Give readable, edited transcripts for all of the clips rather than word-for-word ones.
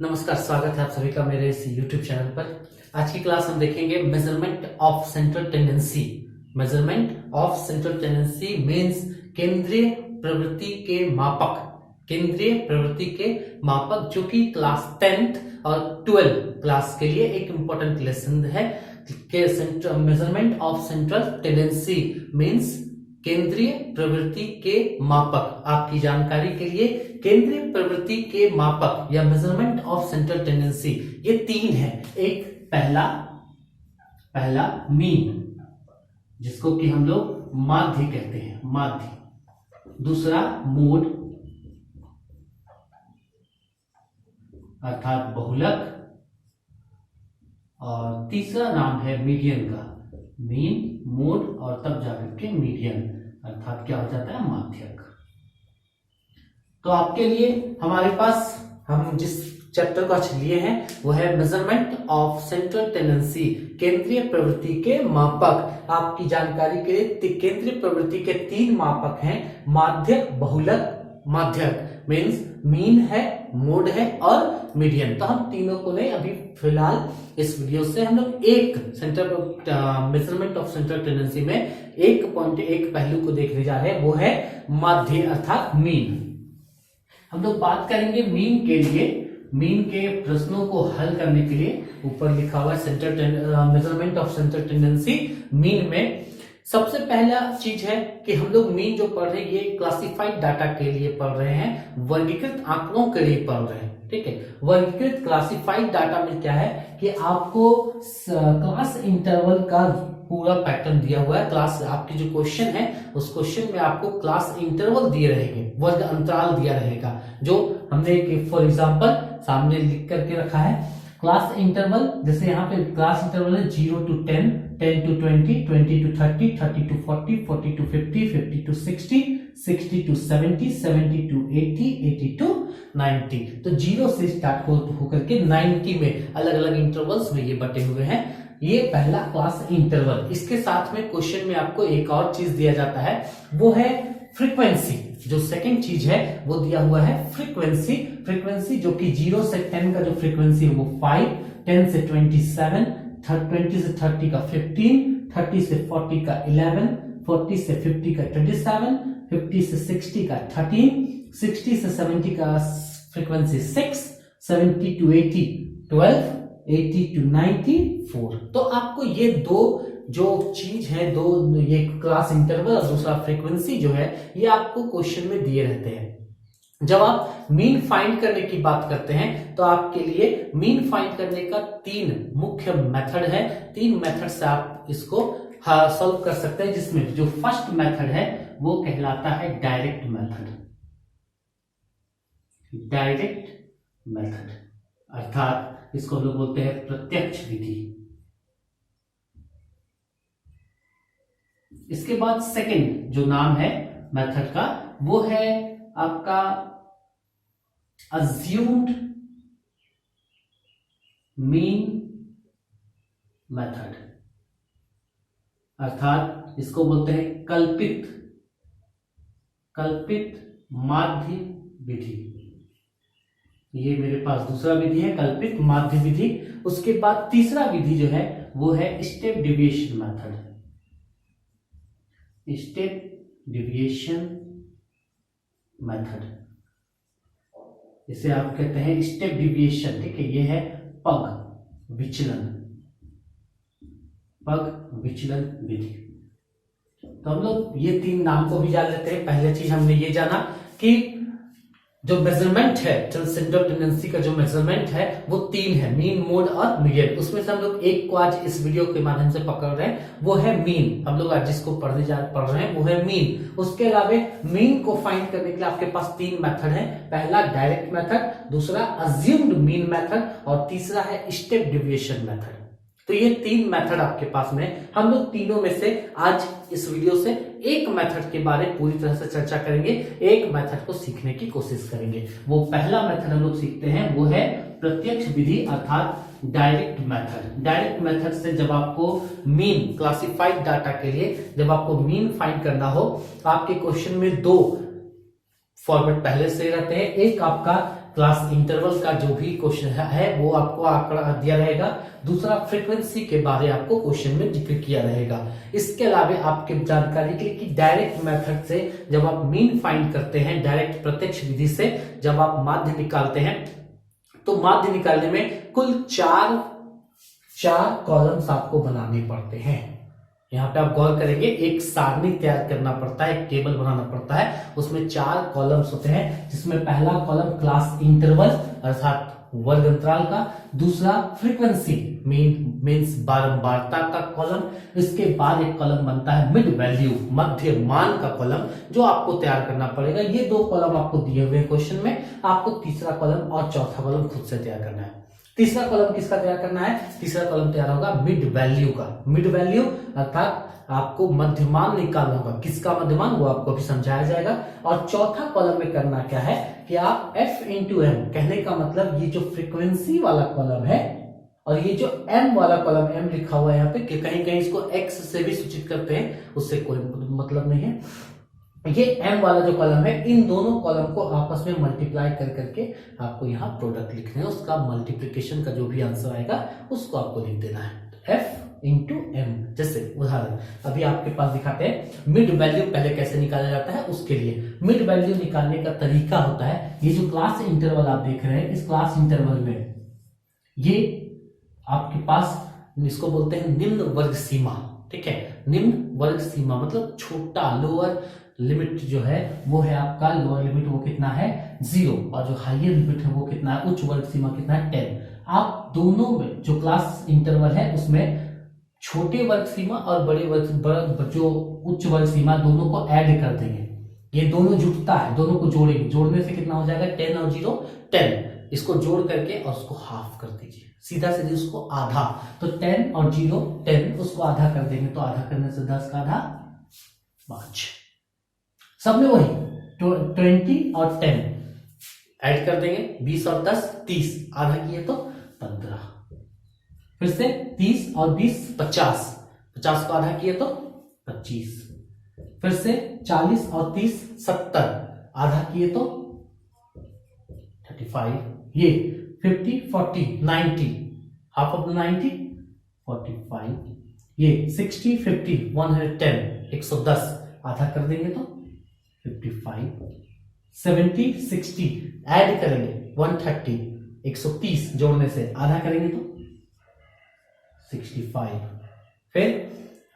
नमस्कार, स्वागत है आप सभी का मेरे इस YouTube चैनल पर। आज की क्लास हम देखेंगे measurement of central tendency. Measurement of central tendency means केंद्रीय प्रवृत्ति के मापक। केंद्रीय प्रवृत्ति के मापक जो कि क्लास 10th और 12 क्लास के लिए एक इंपॉर्टेंट लेसन है कि measurement of central tendency means केंद्रीय प्रवृत्ति के मापक। आपकी जानकारी के लिए केंद्रीय प्रवृत्ति के मापक या मेजरमेंट ऑफ सेंट्रल टेंडेंसी ये तीन है। एक पहला मीन, जिसको कि हम लोग माध्य कहते हैं, माध्य। दूसरा मोड अर्थात बहुलक, और तीसरा नाम है मीडियन का, मीन, मोड और तब जाकर के मीडियन अर्थात क्या हो जाता है, माध्यक। तो आपके लिए हमारे पास हम जिस चैप्टर को आज लिए हैं वो है मेजरमेंट ऑफ सेंट्रल टेंडेंसी, केंद्रीय प्रवृत्ति के मापक। आपकी जानकारी के लिए केंद्रीय प्रवृत्ति के तीन मापक हैं, माध्यक, बहुलक, माध्यक। मीन्स मीन है, मोड है और मीडियन। तो हम तीनों को नहीं, अभी फिलहाल इस वीडियो से हम लोग एक मेजरमेंट ऑफ सेंट्रल टेंडेंसी में एक पहलू को देखने जा रहे हैं, वो है माध्य अर्थात मीन। हम लोग बात करेंगे मीन के लिए। मीन के प्रश्नों को हल करने के लिए ऊपर लिखा हुआ है measurement of central tendency. Mean में सबसे पहला चीज है कि हम लोग मीन जो पढ़ रहे हैं ये क्लासिफाइड डाटा के लिए पढ़ रहे हैं, वर्गीकृत आंकड़ों के लिए पढ़ रहे हैं। ठीक है, वर्गीकृत क्लासिफाइड डाटा में क्या है कि आपको क्लास इंटरवल का पूरा पैटर्न दिया हुआ है। क्लास आपकी जो क्वेश्चन है उस क्वेश्चन में आपको क्लास इंटरवल दिए रहेंगे, वर्ग अंतराल दिया रहेगा, जो हमने फॉर एग्जांपल सामने लिख करके रखा है। क्लास इंटरवल जैसे यहाँ पे क्लास इंटरवल है 0 to 10, 10 to 20, 20 to 30, 30 to 40, 40 to 50, 50 to 60, 60 to 70, 70 to 80, 80 to 90। तो 0 से स्टार्ट होकर के 90 में अलग अलग इंटरवल्स में ये बटे हुए हैं। ये पहला क्लास इंटरवल। इसके साथ में क्वेश्चन में आपको एक और चीज दिया जाता है, वो है फ्रीक्वेंसी। जो सेकंड चीज है वो दिया हुआ है फ्रीक्वेंसी। फ्रीक्वेंसी जो कि 0 से 10 का जो फ्रीक्वेंसी है वो 5, 10 से 27, 20 से 30 का 15, 30 से 40 का 11, 40 से 50 का 27, 50 से 60 का 13, 60 से 70 का फ्रीक्वेंसी 6, 70 to 80 12, 80 to 90 4। तो आपको ये दो जो चीज है, दो ये क्लास इंटरवल और दूसरा फ्रीक्वेंसी जो है, ये आपको क्वेश्चन में दिए रहते हैं। जब आप मीन फाइंड करने की बात करते हैं तो आपके लिए मीन फाइंड करने का तीन मुख्य मेथड है। तीन मेथड से आप इसको सॉल्व कर सकते हैं, जिसमें जो फर्स्ट मेथड है वो कहलाता है डायरेक्ट मेथड। डायरेक्ट मेथड अर्थात इसको लोग बोलते हैं प्रत्यक्ष विधि। इसके बाद सेकंड जो नाम है मेथड का वो है आपका अज्यूम्ड मीन मेथड, अर्थात इसको बोलते हैं कल्पित माध्य विधि। ये मेरे पास दूसरा विधि है, कल्पित माध्य विधि। उसके बाद तीसरा विधि जो है वो है step deviation method. Step deviation method, इसे आप कहते हैं स्टेप डिविएशन। ठीक है, ये है पग विचलन विधि। तो हम लोग ये तीन नाम को भी जान लेते हैं। पहले चीज हमने ये जाना कि जो मेजरमेंट है सेंट्रल टेंडेंसी का, जो मेजरमेंट है वो तीन है, मीन, मोड और मीडियन। उसमें से हम लोग एक को आज इस वीडियो के माध्यम से पकड़ रहे हैं, वो है मीन। हम लोग आज जिसको पढ़ रहे हैं वो है मीन। उसके अलावा मीन को फाइंड करने के लिए आपके पास तीन मेथड है। पहला डायरेक्ट मेथड, दूसरा अज्यूम्ड मीन मेथड और तीसरा है स्टेप डिविएशन मेथड। तो ये तीन मेथड आपके पास में। हम लोग तीनों में से आज इस वीडियो से एक मेथड के बारे में पूरी तरह से चर्चा करेंगे, एक मेथड को सीखने की कोशिश करेंगे। वो पहला मेथड हम लोग सीखते हैं वो है प्रत्यक्ष विधि अर्थात डायरेक्ट मेथड। डायरेक्ट मेथड से जब आपको मीन, क्लासिफाइड डाटा के लिए जब आपको मीन फाइंड करना हो, आपके क्वेश्चन में दो फॉर्मेट पहले से रहते हैं। एक आपका क्लास इंटरवल का जो भी क्वेश्चन है वो आपको आंकड़ा दिया रहेगा। दूसरा फ्रीक्वेंसी के बारे में आपको क्वेश्चन में जिक्र किया रहेगा। इसके अलावा आपके जानकारी के लिए कि डायरेक्ट मेथड से जब आप मीन फाइंड करते हैं, डायरेक्ट प्रत्यक्ष विधि से जब आप माध्य निकालते हैं, तो माध्य निकालने में कुल चार कॉलम्स आपको बनाने पड़ते हैं। यहाँ पे आप गौर करेंगे, एक सारणी तैयार करना पड़ता है, एक टेबल बनाना पड़ता है, उसमें 4 कॉलम्स होते हैं, जिसमें पहला कॉलम क्लास इंटरवल अर्थात वर्ग अंतराल का, दूसरा फ्रीक्वेंसी मीन्स बारंबारता का कॉलम, इसके बाद एक कॉलम बनता है मिड वैल्यू मध्य मान का कॉलम, जो आपको तैयार करना पड़ेगा। ये 2 कॉलम आपको दिए हुए क्वेश्चन में, आपको तीसरा कॉलम और चौथा कॉलम खुद से तैयार करना है। तीसरा कॉलम किसका तैयार करना है? तीसरा कॉलम तैयार होगा मिड वैल्यू का। मिड वैल्यू अर्थात आपको मध्यमान निकालना होगा। किसका मध्यमान, वो आपको भी समझाया जाएगा। और चौथा कॉलम में करना क्या है कि आप F इंटू एम, कहने का मतलब ये जो फ्रीक्वेंसी वाला कॉलम है और ये जो m वाला कॉलम, m लिखा हुआ है यहाँ पे, कि कहीं कहीं इसको x से भी सूचित करते हैं, उससे कोई मतलब नहीं है। ये m वाला जो कॉलम है, इन दोनों कॉलम को आपस में मल्टीप्लाई कर करके आपको यहाँ प्रोडक्ट लिखना है। उसका मल्टीप्लिकेशन का जो भी आंसर आएगा उसको आपको लिख देना है f इंटू एम। जैसे उदाहरण अभी आपके पास दिखाते हैं, मिड वैल्यू पहले कैसे निकाला जाता है। उसके लिए मिड वैल्यू निकालने का तरीका होता है, ये जो क्लास इंटरवल आप देख रहे हैं, इस क्लास इंटरवल में ये आपके पास, इसको बोलते हैं निम्न वर्ग सीमा। ठीक है, निम्न वर्ग सीमा मतलब छोटा, लोअर लिमिट जो है वो है आपका, लोअर लिमिट वो कितना है 0, और जो हायर लिमिट है वो कितना है, उच्च वर्ग सीमा कितना है 10। आप दोनों में जो क्लास इंटरवल है उसमें छोटे वर्ग सीमा और बड़े वर्ग जो उच्च वर्ग सीमा, दोनों को ऐड कर देंगे। ये दोनों जुटता है, दोनों को जोड़ेंगे, जोड़ने से कितना हो जाएगा 10 और 0 10। इसको जोड़ करके और उसको हाफ कर दीजिए, सीधा सीधे उसको आधा। तो 10 और 0 10, उसको आधा कर देंगे, तो आधा करने से 10 का आधा 5। सब में वही 20 और 10 ऐड कर देंगे, 20 और 10 30, आधा किए तो 15। फिर से 30 और 20 50, 50 को आधा किए तो 25। फिर से 40 और 30 70, आधा किए तो 35। ये 50 40 90, हाफ ऑफ द 90 45। ये 60 50 110 110, आधा कर देंगे तो 55। 70 60 ऐड करेंगे 130 130, जोड़ने से आधा करेंगे तो 65। फिर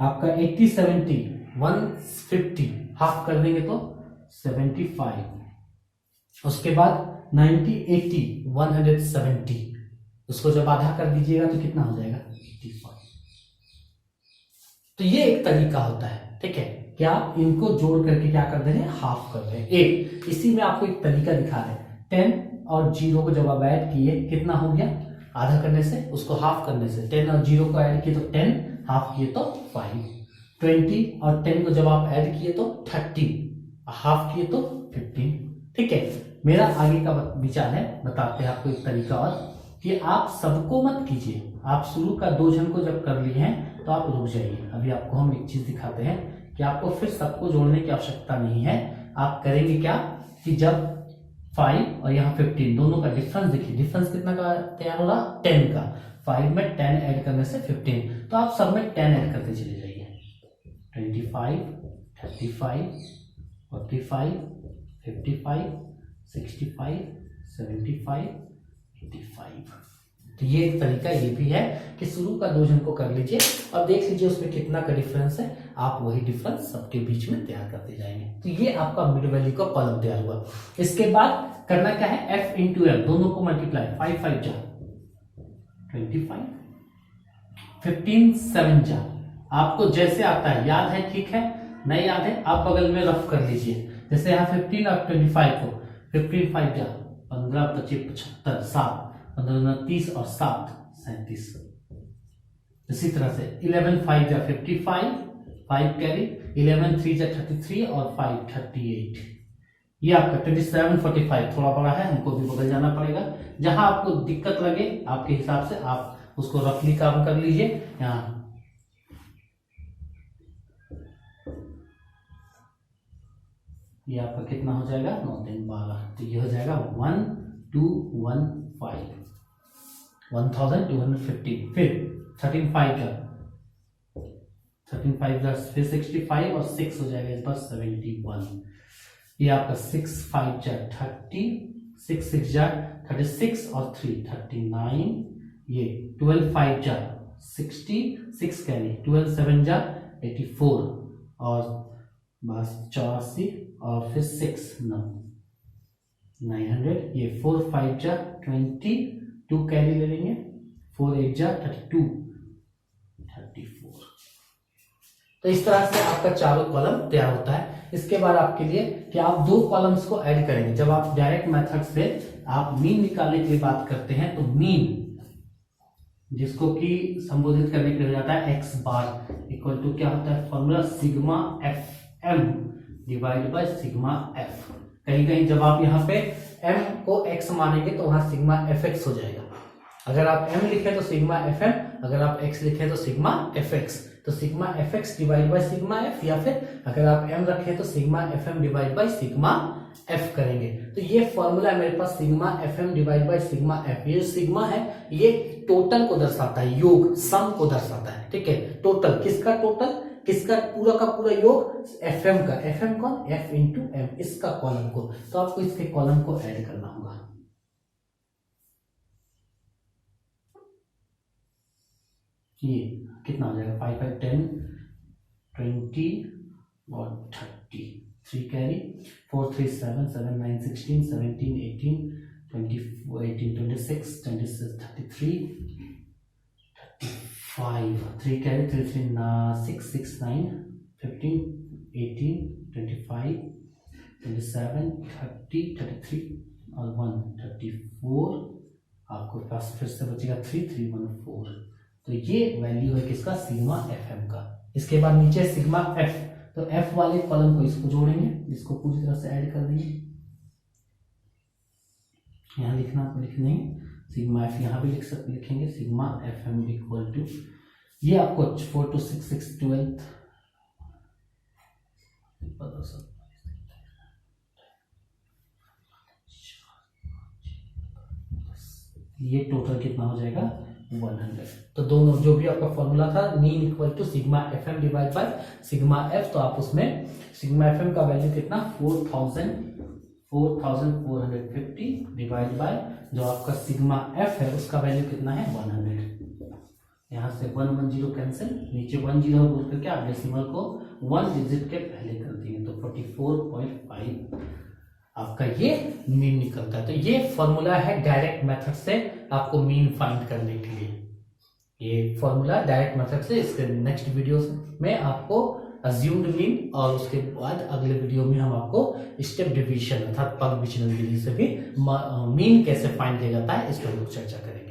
आपका 80 70 150, हाफ कर देंगे तो 75। उसके बाद 90 80 170, उसको जब आधा कर दीजिएगा तो कितना हो जाएगा 85। तो ये एक तरीका होता है। ठीक है, क्या इनको जोड़ करके क्या कर दे रहे हैं, हाफ कर रहे हैं। एक इसी में आपको एक तरीका दिखा रहे हैं, 10 और 0 को जब आप ऐड किए कितना हो गया, आधा करने से, उसको हाफ करने से, 10 और 0 को ऐड किए तो 10, हाफ किए तो 5। 20 और 10 को जब आप ऐड किए तो 30, हाफ किए तो 15। ठीक है, मेरा आगे का विचार है, बताते हैं आपको एक तरीका और, कि आप सबको मत कीजिए। आप शुरू का 2 जन को जब कर लिए हैं तो आप रुक जाइए। अभी आपको हम एक चीज दिखाते हैं कि आपको फिर सबको जोड़ने की आवश्यकता नहीं है। आप करेंगे क्या कि जब 5 और यहाँ 15 दोनों का डिफरेंस देखिए, डिफरेंस कितना का तैयार हो रहा 10 का। 5 में 10 ऐड करने से 15, तो आप सब में 10 ऐड करते चले जाइए। 25 35 45 55 65 75 85। तो ये एक तरीका ये भी है कि शुरू का 2 जन को कर लीजिए और देख लीजिए उसमें कितना का डिफरेंस है। आप वही डिफरेंस सबके बीच में तैयार करते जाएंगे। तो ये आपका मिड वैल्यू का कॉलम तैयार हुआ। इसके बाद करना क्या है, f इंटू एल, दोनों को मल्टीप्लाई, 5 5 जा 25, 15 7 जा। आपको जैसे आता है, याद है ठीक है, नहीं याद है आप बगल में रफ कर लीजिए। जैसे यहाँ 15 और 25 को 15 5 जा 15 25 75 7 15 30 और 7 37। इसी तरह से 11 5 जा 55 5 कैरी, 11 3 जा 33 और 5 38। ये आपका 27 45 थोड़ा बड़ा है, हमको भी बगल जाना पड़ेगा। जहां आपको दिक्कत लगे आपके हिसाब से आप उसको रफली काम कर लीजिए। यहाँ ये आपका कितना हो जाएगा 9 3 12, तो ये हो जाएगा 1 1250, फिर 13 5 का फिर 65 और 6 हो जाएगा इस बार 71। ये आपका 6 5 जा 30, 6 6 जा 36 और 3 39। ये 12 5 जा 60, 6 कैरी 12 7 जा 84 और बस 84 और फिर 6 900। ये 4 5 जा 20, 2 कैरी ले लेंगे, 4 8 जा 32 34। तो इस तरह से आपका चारों कॉलम तैयार होता है। इसके बाद आपके लिए कि आप दो कॉलम्स को ऐड करेंगे। जब आप डायरेक्ट मेथड से आप मीन निकालने की बात करते हैं तो मीन जिसको कि संबोधित करने के लिए हो जाता है x बार इक्वल टू क्या होता है formula sigma F M divide by sigma f. कहीं कहीं जब आप यहाँ पे m को x मानेंगे तो वहां सिग्मा एफ एक्स हो जाएगा। अगर आप m लिखे तो सिग्मा एफ एम, अगर आप x लिखे तो सिग्मा एफ एक्स। तो sigma F X divide by sigma F, या फिर अगर आप m रखें तो sigma F M divide by sigma F करेंगे। तो ये फॉर्मूला है मेरे पास sigma F M divide by sigma F. ये सिग्मा है ये टोटल को दर्शाता है, योग सम को दर्शाता है। ठीक है, टोटल किसका, टोटल किसका, पूरा का पूरा योग एफ एम का। एफ एम कौन, एफ इंटू एम, इसका कॉलम को। तो आपको इसके कॉलम को ऐड करना होगा। ये कितना हो जाएगा 5 5 10 20 और 30, 3 कैरी 4 3 7 7 9 16 17 18 24 18 26 26 33 35, 3 कैरी 3 3 6 6 9 15 18 25 27 30 33 और 1 34। आपको पास फिर से बचेगा 3 3 1 4। तो ये वैल्यू है किसका, सिग्मा एफ एम का। इसके बाद नीचे सिग्मा एफ, तो एफ वाले कॉलम को इसको जोड़ेंगे, इसको पूरी तरह से ऐड कर देंगे। यहाँ लिखना लिख देंगे सिग्मा एफ, यहाँ भी लिखेंगे sigma F m equal to, ये आपको 4 2 6 6 12 ये टोटल कितना हो जाएगा 100। तो दोनों जो भी आपका फॉर्मूला था mean equal to sigma F M divide by sigma f, तो आप उसमें सिग्मा एफ एम का वैल्यू कितना 4450 डिवाइड बाय जो आपका सिग्मा एफ है उसका वैल्यू कितना है 100। यहाँ से 110 कैंसिल, नीचे 10 बोल करके आप डेसिमल को 1 डिजिट के पहले कर दिए तो 44.5 आपका ये मीन निकलता है। तो ये फॉर्मूला है डायरेक्ट मेथड से आपको मीन फाइंड करने के लिए। ये फॉर्मूला डायरेक्ट मेथड से, इसके नेक्स्ट वीडियो में आपको अज्यूम्ड मीन और उसके बाद अगले वीडियो में हम आपको स्टेप डिवीजन अर्थात पग विचलन विधि से भी मीन कैसे फाइंड किया जाता है इस पर चर्चा करेंगे।